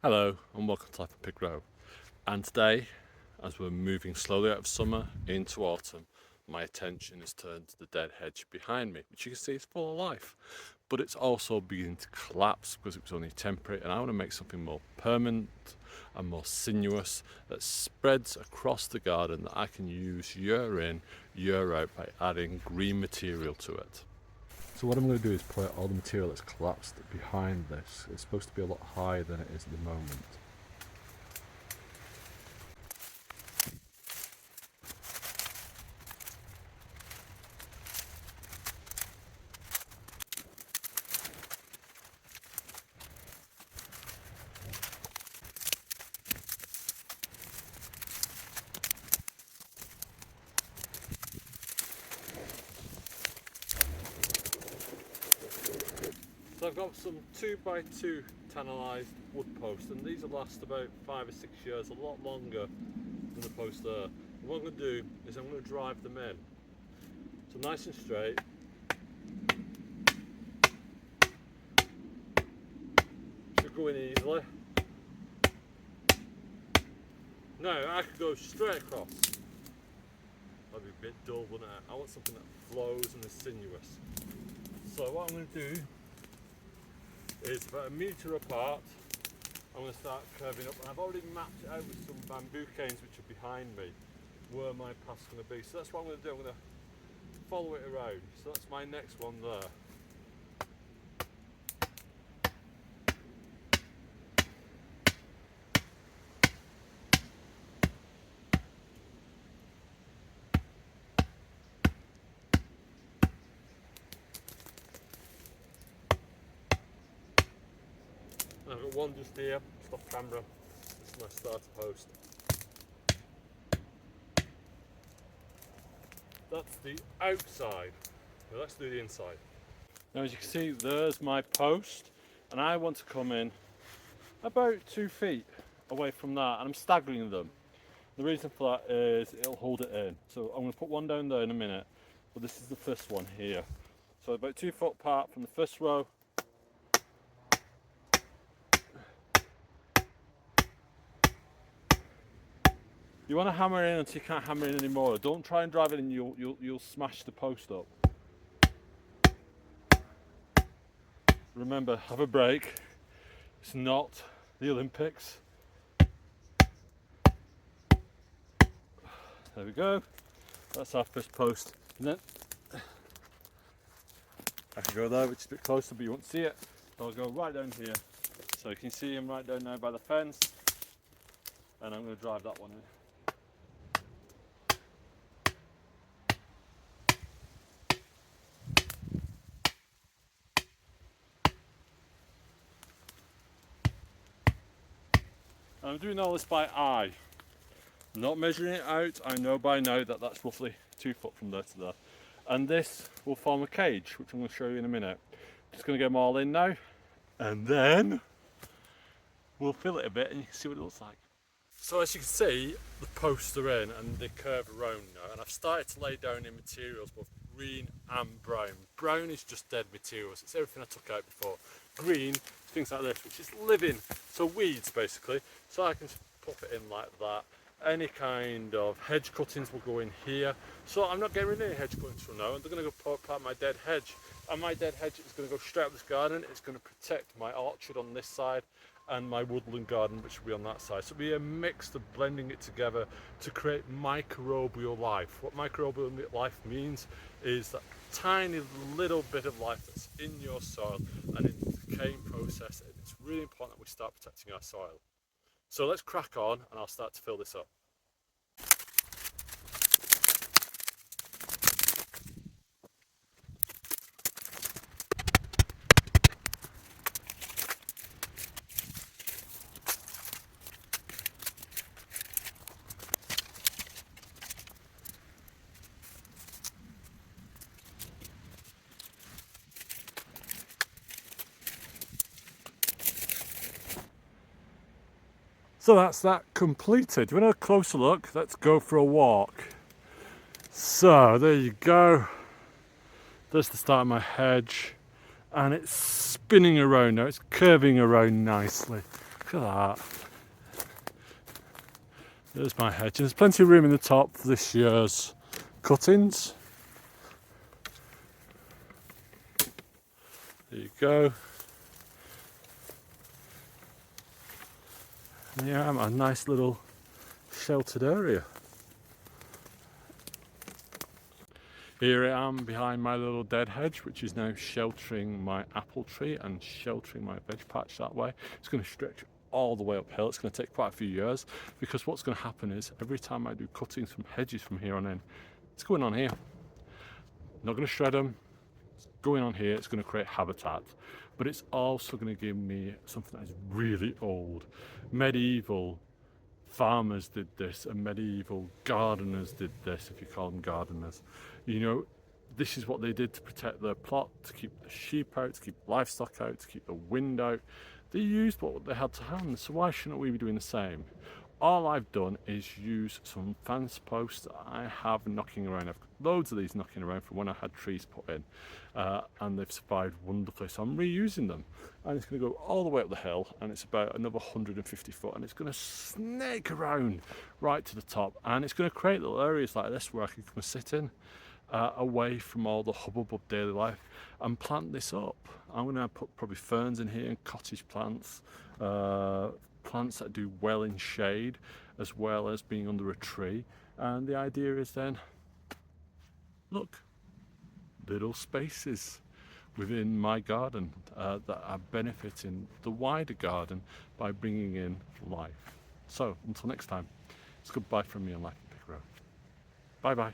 Hello and welcome to Life at Pig Row. And today, as we're moving slowly out of summer into autumn, my attention is turned to the dead hedge behind me, which you can see is full of life. But it's also beginning to collapse because it was only temporary, and I want to make something more permanent and more sinuous that spreads across the garden that I can use year in, year out by adding green material to it. So what I'm going to do is pull out all the material that's collapsed behind this. It's supposed to be a lot higher than it is at the moment. So I've got some 2x2 tannised wood posts, and these will last about 5 or 6 years, a lot longer than the posts there. And what I'm going to do is I'm going to drive them in. So nice and straight. Should go in easily. Now I could go straight across. That'd be a bit dull, wouldn't it? I want something that flows and is sinuous. So what I'm going to do is about 1 metre apart, I'm going to start curving up, and I've already mapped it out with some bamboo canes which are behind me where my path's going to be. So that's what I'm going to do, I'm going to follow it around. So that's my next one there. I've got one just here, just off camera. This is my starter post. That's the outside. Now let's do the inside. Now as you can see, there's my post, and I want to come in about 2 feet away from that, and I'm staggering them. The reason for that is it'll hold it in. So I'm going to put one down there in a minute, but this is the first one here. So about 2 foot apart from the first row. You want to hammer in until you can't hammer in anymore. Don't try and drive it in, you'll smash the post up. Remember, have a break. It's not the Olympics. There we go. That's our first post. And then I can go there, which is a bit closer, but you won't see it. So I'll go right down here. So you can see him right down now by the fence. And I'm going to drive that one in. And I'm doing all this by eye. I'm not measuring it out. I know by now that that's roughly 2 foot from there to there. And this will form a cage, which I'm going to show you in a minute. Just going to get them all in now, and then we'll fill it a bit and you can see what it looks like. So as you can see, the posts are in and they curve around now, and I've started to lay down in materials both green and brown. Brown is just dead materials, it's everything I took out before. Green, things like this, which is living, so weeds basically. So I can just pop it in like that. Any kind of hedge cuttings will go in here. So I'm not getting rid of any hedge cuttings from now, and they're going to go part of my dead hedge. And my dead hedge is going to go straight up this garden. It's going to protect my orchard on this side and my woodland garden, which will be on that side. So it'll be a mix of blending it together to create microbial life. What microbial life means is that tiny little bit of life that's in your soil and in the decaying process. And it's really important that we start protecting our soil. So let's crack on and I'll start to fill this up. So that's that completed. You want a closer look? Let's go for a walk. So there you go. There's the start of my hedge, and it's spinning around now. It's curving around nicely. Look at that. There's my hedge. There's plenty of room in the top for this year's cuttings. There you go. And here I am, a nice little sheltered area. Here I am behind my little dead hedge, which is now sheltering my apple tree and sheltering my veg patch that way. It's going to stretch all the way uphill. It's going to take quite a few years, because what's going to happen is every time I do cuttings from hedges from here on in, it's going on here. I'm not going to shred them. It's going on here. It's going to create habitat, but it's also going to give me something that is really old. Medieval farmers did this, and medieval gardeners did this, if you call them gardeners. You know, this is what they did to protect their plot, to keep the sheep out, to keep livestock out, to keep the wind out. They used what they had to hand, so why shouldn't we be doing the same? All I've done is use some fence posts that I have knocking around. I've got loads of these knocking around from when I had trees put in, and they've survived wonderfully, so I'm reusing them. And it's going to go all the way up the hill, and it's about another 150 foot, and it's going to snake around right to the top, and it's going to create little areas like this where I can come and sit in, away from all the hubbub of daily life, and plant this up. I'm going to put probably ferns in here and cottage plants, plants that do well in shade as well as being under a tree. And the idea is then, look, little spaces within my garden that are benefiting the wider garden by bringing in life. So until next time, it's goodbye from me on Life and Pick Road. Bye bye.